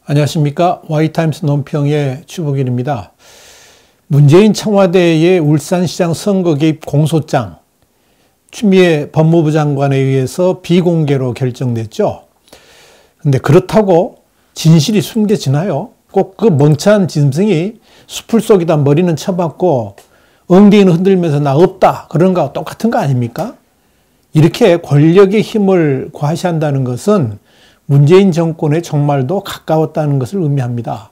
안녕하십니까. Y타임스 논평의 추복일입니다. 문재인 청와대의 울산시장 선거 개입 공소장, 추미애 법무부 장관에 의해서 비공개로 결정됐죠. 근데 그렇다고 진실이 숨겨지나요? 꼭 그 멍청한 짐승이 수풀 속에다 머리는 쳐박고 엉덩이는 흔들면서 나 없다 그런 거와 똑같은 거 아닙니까? 이렇게 권력의 힘을 과시한다는 것은 문재인 정권의 종말도 가까웠다는 것을 의미합니다.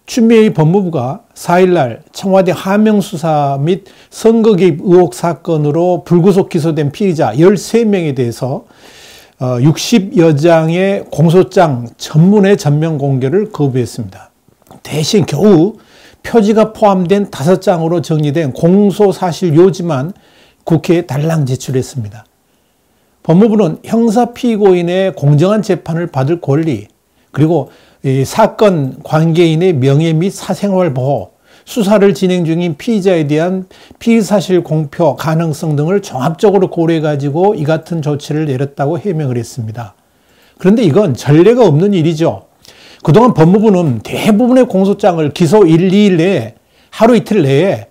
추미애 법무부가 4일날 청와대 하명수사 및 선거 개입 의혹 사건으로 불구속 기소된 피의자 13명에 대해서 60여 장의 공소장 전문의 전면 공개를 거부했습니다. 대신 겨우 표지가 포함된 5장으로 정리된 공소사실 요지만 국회에 달랑 제출했습니다. 법무부는 형사 피고인의 공정한 재판을 받을 권리, 그리고 이 사건 관계인의 명예 및 사생활 보호, 수사를 진행 중인 피의자에 대한 피의사실 공표 가능성 등을 종합적으로 고려해가지고 이 같은 조치를 내렸다고 해명을 했습니다. 그런데 이건 전례가 없는 일이죠. 그동안 법무부는 대부분의 공소장을 기소 1, 2일 내에 하루 이틀 내에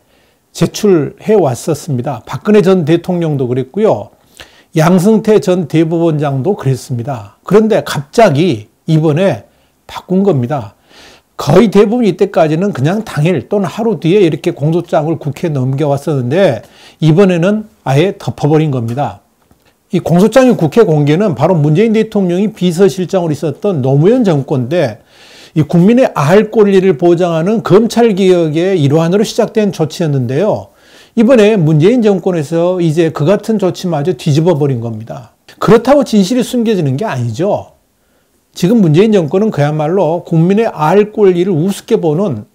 제출해 왔었습니다. 박근혜 전 대통령도 그랬고요. 양승태 전 대법원장도 그랬습니다. 그런데 갑자기 이번에 바꾼 겁니다. 거의 대부분 이때까지는 그냥 당일 또는 하루 뒤에 이렇게 공소장을 국회에 넘겨왔었는데 이번에는 아예 덮어버린 겁니다. 이 공소장의 국회 공개는 바로 문재인 대통령이 비서실장으로 있었던 노무현 정권 때 이 국민의 알 권리를 보장하는 검찰개혁의 일환으로 시작된 조치였는데요. 이번에 문재인 정권에서 이제 그 같은 조치마저 뒤집어 버린 겁니다. 그렇다고 진실이 숨겨지는 게 아니죠. 지금 문재인 정권은 그야말로 국민의 알 권리를 우습게 보는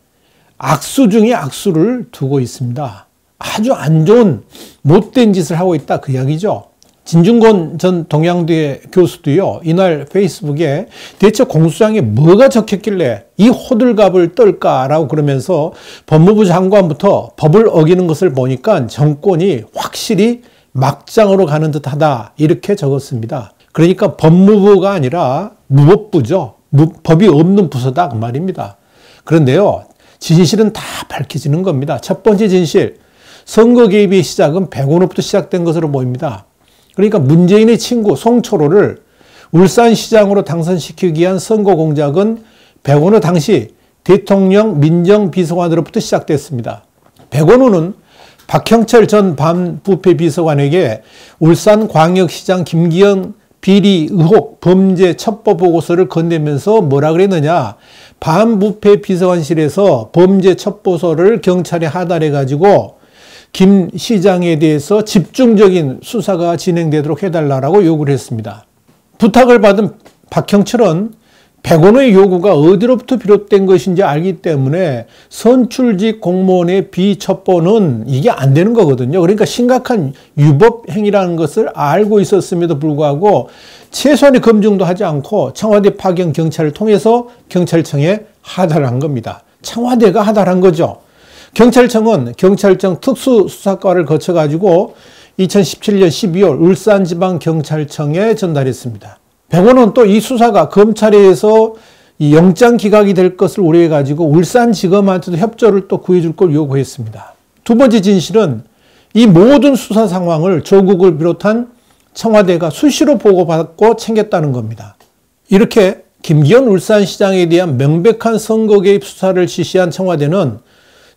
악수 중에 악수를 두고 있습니다. 아주 안 좋은 못된 짓을 하고 있다 그 이야기죠. 진중권 전 동양대 교수도요, 이날 페이스북에 대체 공소장에 뭐가 적혔길래 이 호들갑을 떨까라고 그러면서 법무부 장관부터 법을 어기는 것을 보니까 정권이 확실히 막장으로 가는 듯하다 이렇게 적었습니다. 그러니까 법무부가 아니라 무법부죠. 법이 없는 부서다 그 말입니다. 그런데요, 진실은 다 밝혀지는 겁니다. 첫 번째 진실, 선거 개입의 시작은 백운호부터 시작된 것으로 보입니다. 그러니까 문재인의 친구 송철호를 울산시장으로 당선시키기 위한 선거 공작은 백운호 당시 대통령 민정비서관으로부터 시작됐습니다. 백운호는 박형철 전 반부패 비서관에게 울산광역시장 김기현 비리 의혹 범죄 첩보 보고서를 건네면서 뭐라 그랬느냐, 반부패 비서관실에서 범죄 첩보서를 경찰에 하달해 가지고 김 시장에 대해서 집중적인 수사가 진행되도록 해달라고 요구를 했습니다. 부탁을 받은 박형철은 백운호의 요구가 어디로부터 비롯된 것인지 알기 때문에 선출직 공무원의 비첩보는 이게 안 되는 거거든요. 그러니까 심각한 위법 행위라는 것을 알고 있었음에도 불구하고 최소한의 검증도 하지 않고 청와대 파견 경찰을 통해서 경찰청에 하달한 겁니다. 청와대가 하달한 거죠. 경찰청은 경찰청 특수수사과를 거쳐가지고 2017년 12월 울산지방경찰청에 전달했습니다. 백운호는 또 이 수사가 검찰에 의해서 이 영장 기각이 될 것을 우려해가지고 울산지검한테도 협조를 또 구해줄 걸 요구했습니다. 두 번째 진실은 이 모든 수사 상황을 조국을 비롯한 청와대가 수시로 보고받고 챙겼다는 겁니다. 이렇게 김기현 울산시장에 대한 명백한 선거 개입 수사를 지시한 청와대는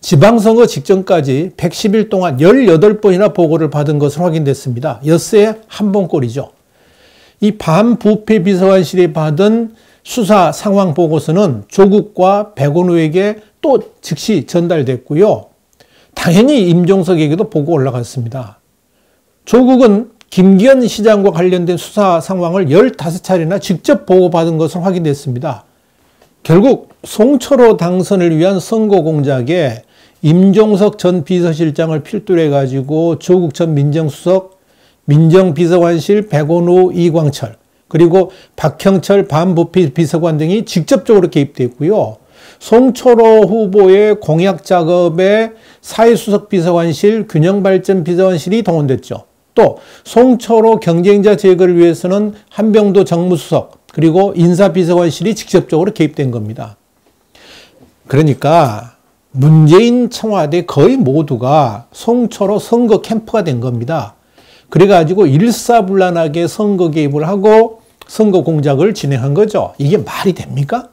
지방선거 직전까지 110일 동안 18번이나 보고를 받은 것으로 확인됐습니다. 엿새에 한 번꼴이죠. 이 반부패 비서관실이 받은 수사 상황 보고서는 조국과 백운호에게 또 즉시 전달됐고요. 당연히 임종석에게도 보고 올라갔습니다. 조국은 김기현 시장과 관련된 수사 상황을 15차례나 직접 보고받은 것으로 확인됐습니다. 결국 송철호 당선을 위한 선거 공작에 임종석 전 비서실장을 필두로 해가지고 조국 전 민정수석, 민정비서관실 백운호 이광철, 그리고 박형철 반부패 비서관 등이 직접적으로 개입됐고요. 송철호 후보의 공약 작업에 사회수석 비서관실, 균형발전 비서관실이 동원됐죠. 또 송철호 경쟁자 제거를 위해서는 한병도 정무수석, 그리고 인사비서관실이 직접적으로 개입된 겁니다. 그러니까 문재인 청와대 거의 모두가 송초로 선거 캠프가 된 겁니다. 그래가지고 일사불란하게 선거 개입을 하고 선거 공작을 진행한 거죠. 이게 말이 됩니까?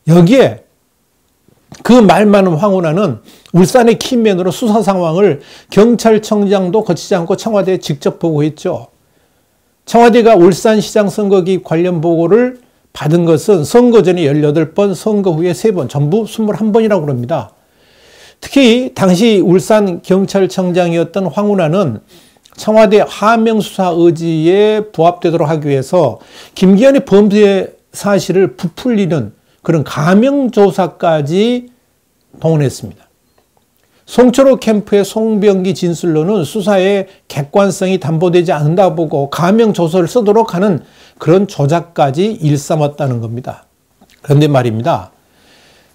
여기에 그 말 많은 황운하는 울산의 키맨으로 수사 상황을 경찰청장도 거치지 않고 청와대에 직접 보고했죠. 청와대가 울산시장 선거 개입 관련 보고를 받은 것은 선거 전에 18번, 선거 후에 3번, 전부 21번이라고 그럽니다. 특히 당시 울산 경찰청장이었던 황운하는 청와대 하명 수사 의지에 부합되도록 하기 위해서 김기현의 범죄 사실을 부풀리는 그런 가명 조사까지 동원했습니다. 송철호 캠프의 송병기 진술로는 수사의 객관성이 담보되지 않는다 보고 가명 조서를 쓰도록 하는 그런 조작까지 일삼았다는 겁니다. 그런데 말입니다.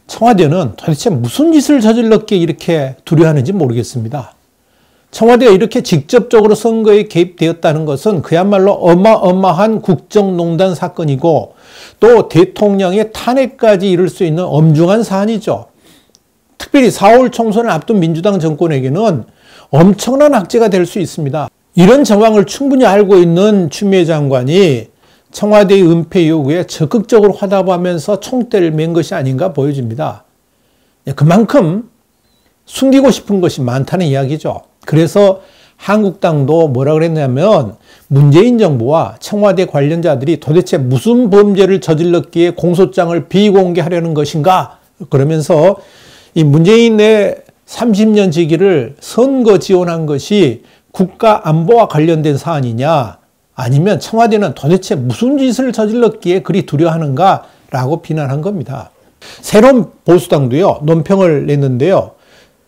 청와대는 도대체 무슨 짓을 저질렀기에 이렇게 두려워하는지 모르겠습니다. 청와대가 이렇게 직접적으로 선거에 개입되었다는 것은 그야말로 어마어마한 국정농단 사건이고 또 대통령의 탄핵까지 이룰 수 있는 엄중한 사안이죠. 특별히 4월 총선을 앞둔 민주당 정권에게는 엄청난 악재가 될 수 있습니다. 이런 정황을 충분히 알고 있는 추미애 장관이 청와대의 은폐 요구에 적극적으로 화답하면서 총대를 맨 것이 아닌가 보여집니다. 그만큼 숨기고 싶은 것이 많다는 이야기죠. 그래서 한국당도 뭐라 그랬냐면 문재인 정부와 청와대 관련자들이 도대체 무슨 범죄를 저질렀기에 공소장을 비공개하려는 것인가 그러면서 이 문재인의 30년 지기를 선거 지원한 것이 국가 안보와 관련된 사안이냐 아니면 청와대는 도대체 무슨 짓을 저질렀기에 그리 두려워하는가라고 비난한 겁니다. 새로운 보수당도요 논평을 냈는데요.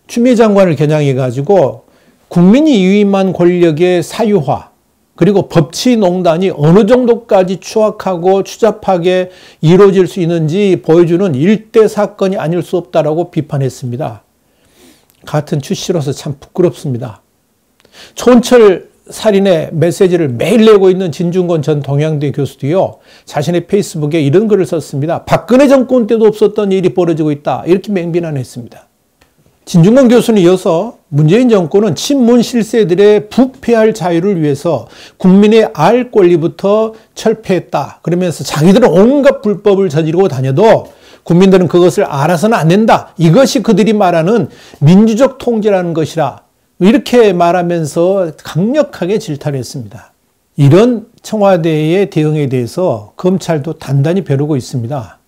추미애 장관을 겨냥해가지고 국민이 위임한 권력의 사유화 그리고 법치농단이 어느 정도까지 추악하고 추잡하게 이루어질 수 있는지 보여주는 일대 사건이 아닐 수 없다라고 비판했습니다. 같은 출시로서 참 부끄럽습니다. 촌철 살인의 메시지를 매일 내고 있는 진중권 전 동양대 교수도요. 자신의 페이스북에 이런 글을 썼습니다. 박근혜 정권 때도 없었던 일이 벌어지고 있다. 이렇게 맹비난했습니다. 진중권 교수는 이어서 문재인 정권은 친문 실세들의 부패할 자유를 위해서 국민의 알 권리부터 철폐했다. 그러면서 자기들은 온갖 불법을 저지르고 다녀도 국민들은 그것을 알아서는 안 된다. 이것이 그들이 말하는 민주적 통제라는 것이라. 이렇게 말하면서 강력하게 질타했습니다. 이런 청와대의 대응에 대해서 검찰도 단단히 벼르고 있습니다.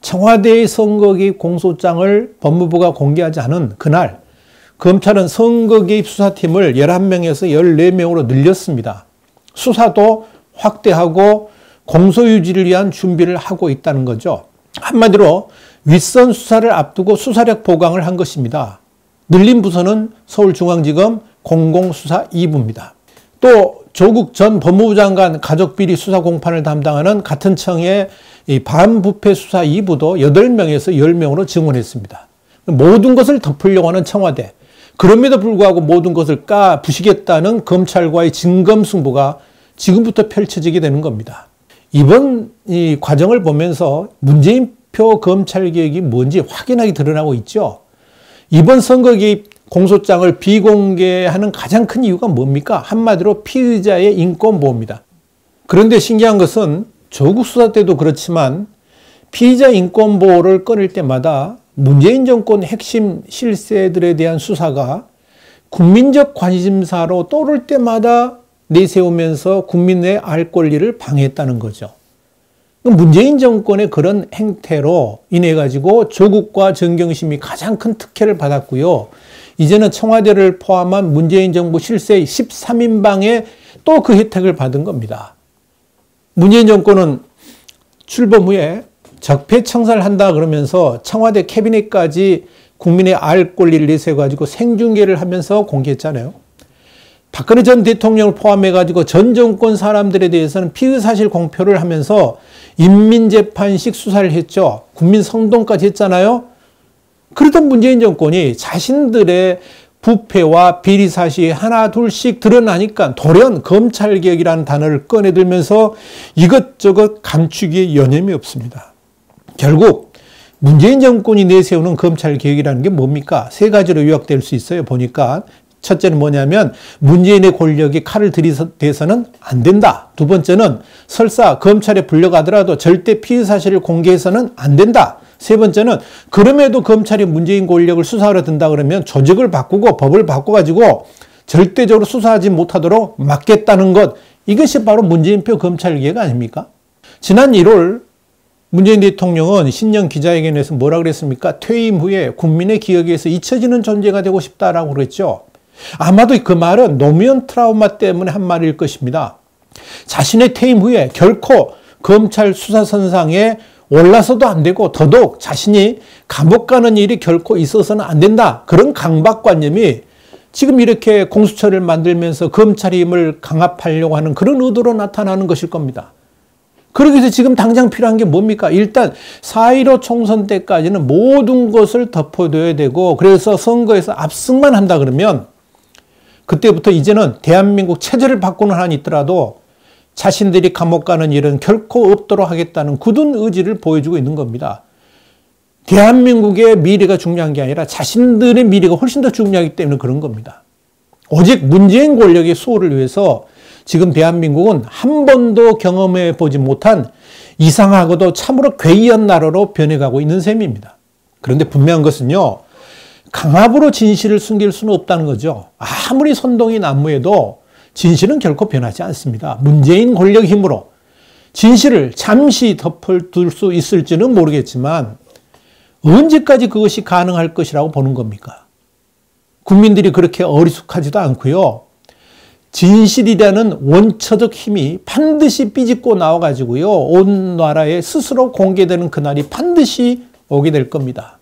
청와대의 선거 개입 공소장을 법무부가 공개하지 않은 그날 검찰은 선거 개입 수사팀을 11명에서 14명으로 늘렸습니다. 수사도 확대하고 공소유지를 위한 준비를 하고 있다는 거죠. 한마디로 윗선 수사를 앞두고 수사력 보강을 한 것입니다. 늘린 부서는 서울중앙지검 공공수사 2부입니다. 또 조국 전 법무부 장관 가족비리 수사 공판을 담당하는 같은 청의 반부패 수사 2부도 8명에서 10명으로 증원했습니다. 모든 것을 덮으려고 하는 청와대. 그럼에도 불구하고 모든 것을 부시겠다는 검찰과의 진검승부가 지금부터 펼쳐지게 되는 겁니다. 이번 이 과정을 보면서 문재인표 검찰개혁이 뭔지 확연하게 드러나고 있죠. 이번 선거 개입 공소장을 비공개하는 가장 큰 이유가 뭡니까? 한마디로 피의자의 인권보호입니다. 그런데 신기한 것은 조국 수사 때도 그렇지만 피의자 인권보호를 꺼낼 때마다 문재인 정권 핵심 실세들에 대한 수사가 국민적 관심사로 떠오를 때마다 내세우면서 국민의 알 권리를 방해했다는 거죠. 문재인 정권의 그런 행태로 인해 가지고 조국과 정경심이 가장 큰 특혜를 받았고요. 이제는 청와대를 포함한 문재인 정부 실세 13인방에 또 그 혜택을 받은 겁니다. 문재인 정권은 출범 후에 적폐청산을 한다 그러면서 청와대 캐비넷까지 국민의 알 권리를 내세워가지고 생중계를 하면서 공개했잖아요. 박근혜 전 대통령을 포함해가지고 전 정권 사람들에 대해서는 피의사실 공표를 하면서 인민재판식 수사를 했죠. 국민 성동까지 했잖아요. 그러던 문재인 정권이 자신들의 부패와 비리 사실이 하나 둘씩 드러나니까 돌연 검찰개혁이라는 단어를 꺼내들면서 이것저것 감추기에 여념이 없습니다. 결국 문재인 정권이 내세우는 검찰개혁이라는 게 뭡니까? 세 가지로 요약될 수 있어요. 보니까 첫째는 뭐냐면 문재인의 권력이 칼을 들이대서는 안 된다. 두 번째는 설사 검찰에 불려가더라도 절대 피의 사실을 공개해서는 안 된다. 세 번째는 그럼에도 검찰이 문재인 권력을 수사하러 든다 그러면 조직을 바꾸고 법을 바꿔가지고 절대적으로 수사하지 못하도록 막겠다는 것. 이것이 바로 문재인표 검찰개혁 아닙니까? 지난 1월 문재인 대통령은 신년 기자회견에서 뭐라 그랬습니까? 퇴임 후에 국민의 기억에서 잊혀지는 존재가 되고 싶다라고 그랬죠. 아마도 그 말은 노무현 트라우마 때문에 한 말일 것입니다. 자신의 퇴임 후에 결코 검찰 수사선상에 올라서도 안 되고 더더욱 자신이 감옥 가는 일이 결코 있어서는 안 된다. 그런 강박관념이 지금 이렇게 공수처를 만들면서 검찰의 힘을 강압하려고 하는 그런 의도로 나타나는 것일 겁니다. 그러기 위해서 지금 당장 필요한 게 뭡니까? 일단 4.15 총선 때까지는 모든 것을 덮어둬야 되고 그래서 선거에서 압승만 한다 그러면 그때부터 이제는 대한민국 체제를 바꾸는 한이 있더라도 자신들이 감옥 가는 일은 결코 없도록 하겠다는 굳은 의지를 보여주고 있는 겁니다. 대한민국의 미래가 중요한 게 아니라 자신들의 미래가 훨씬 더 중요하기 때문에 그런 겁니다. 오직 문재인 권력의 수호를 위해서 지금 대한민국은 한 번도 경험해 보지 못한 이상하고도 참으로 괴이한 나라로 변해가고 있는 셈입니다. 그런데 분명한 것은요. 강압으로 진실을 숨길 수는 없다는 거죠. 아무리 선동이 난무해도 진실은 결코 변하지 않습니다. 문재인 권력 힘으로 진실을 잠시 덮어둘 수 있을지는 모르겠지만 언제까지 그것이 가능할 것이라고 보는 겁니까? 국민들이 그렇게 어리숙하지도 않고요. 진실이라는 원초적 힘이 반드시 삐집고 나와가지고요. 온 나라에 스스로 공개되는 그날이 반드시 오게 될 겁니다.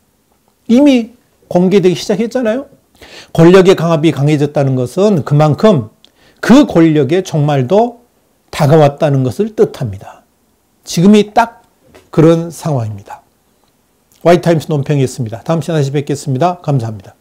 이미 공개되기 시작했잖아요. 권력의 강압이 강해졌다는 것은 그만큼 그 권력의 종말도 다가왔다는 것을 뜻합니다. 지금이 딱 그런 상황입니다. 와이타임스 논평이었습니다. 다음 시간에 다시 뵙겠습니다. 감사합니다.